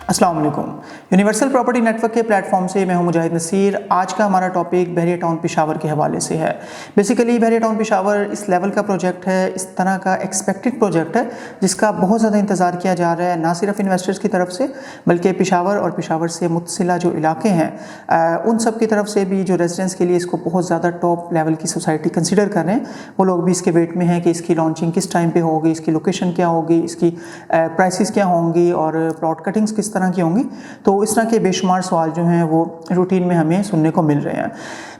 अस्सलाम वालेकुम। Universal property network के प्लेटफॉर्म से मैं हूं मुजाहिद नसीर। आज का हमारा टॉपिक बहरिया टाउन पेशावर के हवाले से है। बेसिकली बहरिया टाउन पेशावर इस लेवल का प्रोजेक्ट है, इस तरह का एक्सपेक्टेड प्रोजेक्ट है जिसका बहुत ज़्यादा इंतज़ार किया जा रहा है, ना सिर्फ इन्वेस्टर्स की तरफ से बल्कि पेशावर और पेशावर से मुतसिला जो इलाके हैं उन सब की तरफ से भी जो रेजिडेंट्स के लिए इसको बहुत ज़्यादा टॉप लेवल की सोसाइटी कंसिडर कर रहे हैं। वो लोग भी इसके वेट में हैं कि इसकी लॉन्चिंग किस टाइम पे होगी, इसकी लोकेशन क्या होगी, इसकी प्राइसेस क्या होंगी और प्लॉट कटिंग्स किस तरह की होंगी। तो इस तरह के बेशुमार सवाल जो हैं वो रूटीन में हमें सुनने को मिल रहे हैं।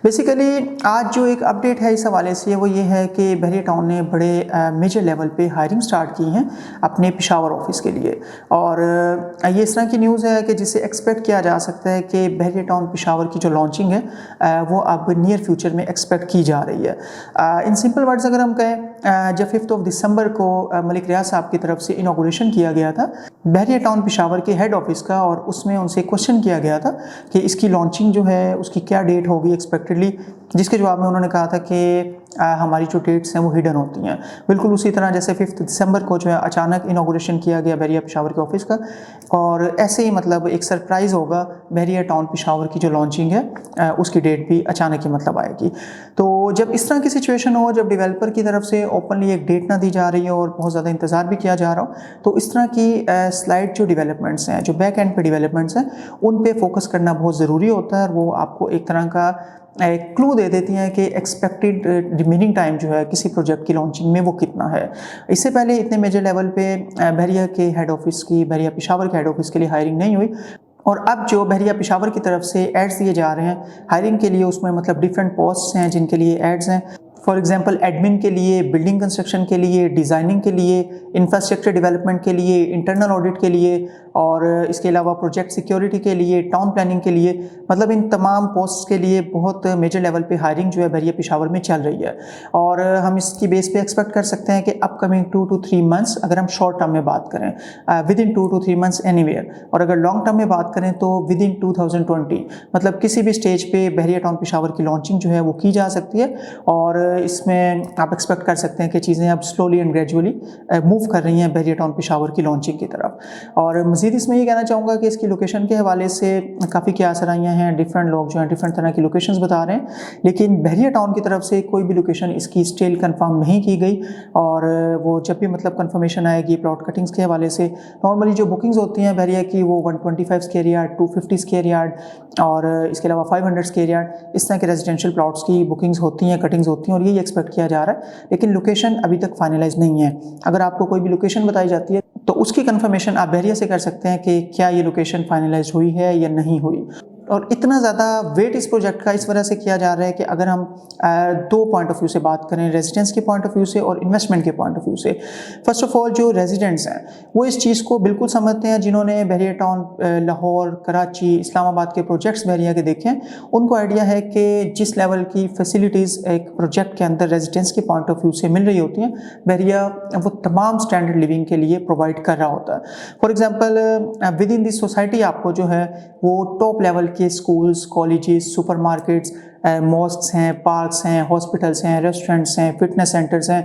बेसिकली आज जो एक अपडेट है इस हवाले से वो ये है कि बहरिया टाउन ने बड़े मेजर लेवल पे हायरिंग स्टार्ट की हैं अपने पेशावर ऑफिस के लिए। और ये इस तरह की न्यूज़ है कि जिसे एक्सपेक्ट किया जा सकता है कि बहरिया टाउन पेशावर की जो लॉन्चिंग है वो अब नियर फ्यूचर में एक्सपेक्ट की जा रही है। इन सिंपल वर्ड्स अगर हम कहें, जब 5 दिसंबर को मलिक रियाज साहब की तरफ से इनॉग्रेशन किया गया था बहरिया टाउन पेशावर के हेड ऑफिस का, और उसमें उनसे क्वेश्चन किया गया था कि इसकी लॉन्चिंग जो है उसकी क्या डेट होगी एक्सपेक्टेडली, जिसके जवाब में उन्होंने कहा था कि हमारी जो डेट्स हैं वो हिडन होती हैं। बिल्कुल उसी तरह जैसे 5 दिसंबर को जो है अचानक इनॉग्रेशन किया गया बहरिया पेशावर के ऑफिस का, और ऐसे ही मतलब एक सरप्राइज़ होगा बहरिया टाउन पेशावर की जो लॉन्चिंग है उसकी डेट भी अचानक ही मतलब आएगी। तो जब इस तरह की सिचुएशन हो, जब डेवलपर की तरफ से ओपनली एक डेट ना दी जा रही हो और बहुत ज़्यादा इंतज़ार भी किया जा रहा हो, तो इस तरह की स्लाइड जो डेवलपमेंट्स हैं, जो बैक एंड पे डेवलपमेंट्स हैं, उन पे फोकस करना बहुत ज़रूरी होता है। और वो आपको एक तरह का एक क्लू दे देती हैं कि एक्सपेक्टेड रिमेनिंग टाइम जो है किसी प्रोजेक्ट की लॉन्चिंग में वो कितना है। इससे पहले इतने मेजर लेवल पे बहरिया के हेड ऑफिस की, बहरिया पेशावर के हेड ऑफिस के लिए हायरिंग नहीं हुई। और अब जो बहरिया पेशावर की तरफ से एड्स दिए जा रहे हैं हायरिंग के लिए, उसमें मतलब डिफरेंट पोस्ट्स हैं जिनके लिए एड्स हैं। फॉर एग्जांपल एडमिन के लिए, बिल्डिंग कंस्ट्रक्शन के लिए, डिज़ाइनिंग के लिए, इंफ्रास्ट्रक्चर डेवलपमेंट के लिए, इंटरनल ऑडिट के लिए, और इसके अलावा प्रोजेक्ट सिक्योरिटी के लिए, टाउन प्लानिंग के लिए, मतलब इन तमाम पोस्ट के लिए बहुत मेजर लेवल पे हायरिंग जो है बहरिया पेशावर में चल रही है। और हम इसकी बेस पे एक्सपेक्ट कर सकते हैं कि अपकमिंग 2 to 3 मंथ्स, अगर हम शॉर्ट टर्म में बात करें with in 2 to 3 months anywhere, और अगर लॉन्ग टर्म में बात करें तो विद इन 2020, मतलब किसी भी स्टेज पे बहरिया टाउन पेशावर की लॉन्चिंग जो है वो की जा सकती है। और इसमें आप एक्सपेक्ट कर सकते हैं कि चीज़ें अब स्लोली एंड ग्रेजुअली मूव कर रही हैं बहरिया टाउन पेशावर की लॉन्चिंग की तरफ। और मज़ीद इसमें ये कहना चाहूँगा कि इसकी लोकेशन के हवाले से काफ़ी क्या आसानियाँ हैं, डिफरेंट लोग जो हैं डिफरेंट तरह की लोकेशंस बता रहे हैं, लेकिन बहरिया टाउन की तरफ से कोई भी लोकेशन इसकी स्टिल कंफर्म नहीं की गई। और वो जब भी मतलब कंफर्मेशन आएगी प्लॉट कटिंग्स के हवाले से, नॉर्मली जो बुकिंग्स होती हैं बहरिया की वो 125 स्क्वायर यार्ड, 250 स्क्वायर यार्ड और इसके अलावा 500 स्क्वायर यार्ड, इस तरह के रेजिडेंशियल प्लॉट्स की बुकिंग्स होती हैं, कटिंग्स होती हैं, और यही एक्सपेक्ट किया जा रहा है। लेकिन लोकेशन अभी तक फाइनलाइज नहीं है। अगर आपको कोई भी लोकेशन बताई जाती है तो उसकी कंफर्मेशन आप बहरिया से कर सकते हैं कि क्या ये लोकेशन फाइनलाइज हुई है या नहीं हुई। और इतना ज़्यादा वेट इस प्रोजेक्ट का इस वजह से किया जा रहा है कि अगर हम दो पॉइंट ऑफ व्यू से बात करें, रेजिडेंट्स के पॉइंट ऑफ व्यू से और इन्वेस्टमेंट के पॉइंट ऑफ व्यू से। फर्स्ट ऑफ ऑल जो रेजिडेंट्स हैं वो इस चीज़ को बिल्कुल समझते हैं, जिन्होंने बहरिया टाउन, लाहौर, कराची, इस्लामाबाद के प्रोजेक्ट्स बहरिया के देखे हैं, उनको आइडिया है कि जिस लेवल की फैसिलिटीज़ एक प्रोजेक्ट के अंदर रेजिडेंट्स के पॉइंट ऑफ व्यू से मिल रही होती हैं, बहरिया वो तमाम स्टैंडर्ड लिविंग के लिए प्रोवाइड कर रहा होता है। For example with in this society आपको जो है वो टॉप लेवल के स्कूल्स, कॉलेजेस, सुपरमार्केट्स, मॉस्क्स हैं, पार्क्स हैं, हॉस्पिटल्स हैं, रेस्टोरेंट्स हैं, फिटनेस सेंटर्स हैं,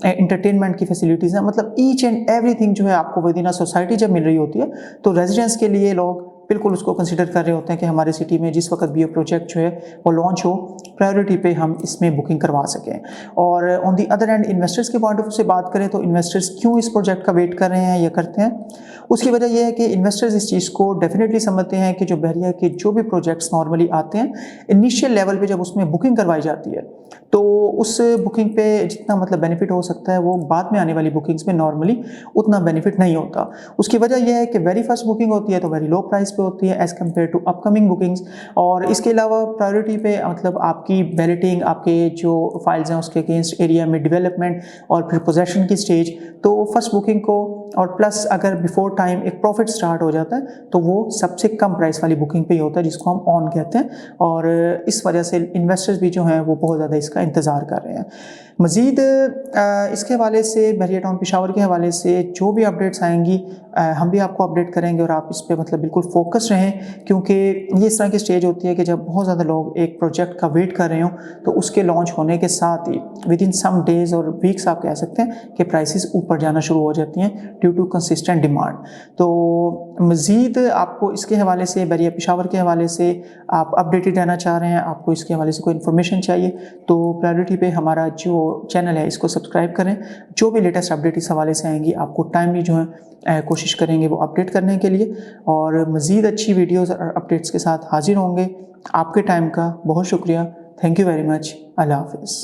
एंटरटेनमेंट की फैसिलिटीज़ हैं, मतलब ईच एंड एवरीथिंग जो है आपको विद इन अ सोसाइटी जब मिल रही होती है तो रेजिडेंट्स के लिए लोग बिल्कुल उसको कंसिडर कर रहे होते हैं कि हमारे सिटी में जिस वक्त भी ये प्रोजेक्ट जो है वो लॉन्च हो, प्रायोरिटी पे हम इसमें बुकिंग करवा सकें। और on the other and investors के पॉइंट ऑफ व्यू से बात करें तो इन्वेस्टर्स क्यों इस प्रोजेक्ट का वेट कर रहे हैं या करते हैं, उसकी वजह यह है कि इन्वेस्टर्स इस चीज़ को डेफिनेटली समझते हैं कि जो बहरिया के जो भी प्रोजेक्ट्स नॉर्मली आते हैं, इनिशियल लेवल पे जब उसमें बुकिंग करवाई जाती है तो उस बुकिंग पे जितना मतलब बेनिफिट हो सकता है वो बाद में आने वाली बुकिंग्स में नॉर्मली उतना बेनिफिट नहीं होता। उसकी वजह यह है कि वेरी फर्स्ट बुकिंग होती है तो वेरी लो प्राइस पे होती है as compare to upcoming bookings. और इसके अलावा प्रायोरिटी पे मतलब आपकी बैलेटिंग, आपके जो फाइल्स हैं उसके अगेंस्ट एरिया में डेवलपमेंट और फिर पोजेशन की स्टेज, तो फर्स्ट बुकिंग को, और प्लस अगर बिफोर टाइम एक प्रॉफिट स्टार्ट हो जाता है तो वो सबसे कम प्राइस वाली बुकिंग पे ही होता है, जिसको हम ऑन कहते हैं। और इस वजह से इन्वेस्टर्स भी जो हैं वो बहुत ज़्यादा इसका इंतज़ार कर रहे हैं। मज़ीद इसके हवाले से, बहरिया टाउन पेशावर के हवाले से जो भी अपडेट्स आएंगी हम भी आपको अपडेट करेंगे, और आप इस पर मतलब बिल्कुल फोकस रहें, क्योंकि ये इस तरह की स्टेज होती है कि जब बहुत ज़्यादा लोग एक प्रोजेक्ट का वेट कर रहे हों तो उसके लॉन्च होने के साथ ही विद इन सम डेज़ और वीक्स आप कह सकते हैं कि प्राइसेस ऊपर जाना शुरू हो जाती हैं ड्यू टू कंसिस्टेंट डिमांड। तो मज़ीद आपको इसके हवाले से, बहरिया पेशावर के हवाले से आप अपडेटेड रहना चाह रहे हैं, आपको इसके हवाले से कोई इन्फॉर्मेशन चाहिए, तो प्रायोरिटी पे हमारा जो चैनल है इसको सब्सक्राइब करें। जो भी लेटेस्ट अपडेट इस हवाले से आएंगी आपको टाइमली जो है कोशिश करेंगे वो अपडेट करने के लिए, और मज़ीद अच्छी वीडियोज़ और अपडेट्स के साथ हाजिर होंगे। आपके टाइम का बहुत शुक्रिया। Thank you very much. अल्लाह हाफ़िज़।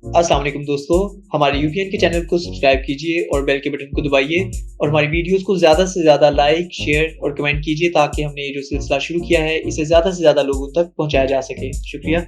अस्सलाम वालेकुम दोस्तों, हमारे यूपीएन के चैनल को सब्सक्राइब कीजिए और बेल के बटन को दबाइए और हमारी वीडियोस को ज़्यादा से ज़्यादा लाइक, शेयर और कमेंट कीजिए ताकि हमने ये जो सिलसिला शुरू किया है इसे ज़्यादा से ज़्यादा लोगों तक पहुंचाया जा सके। शुक्रिया।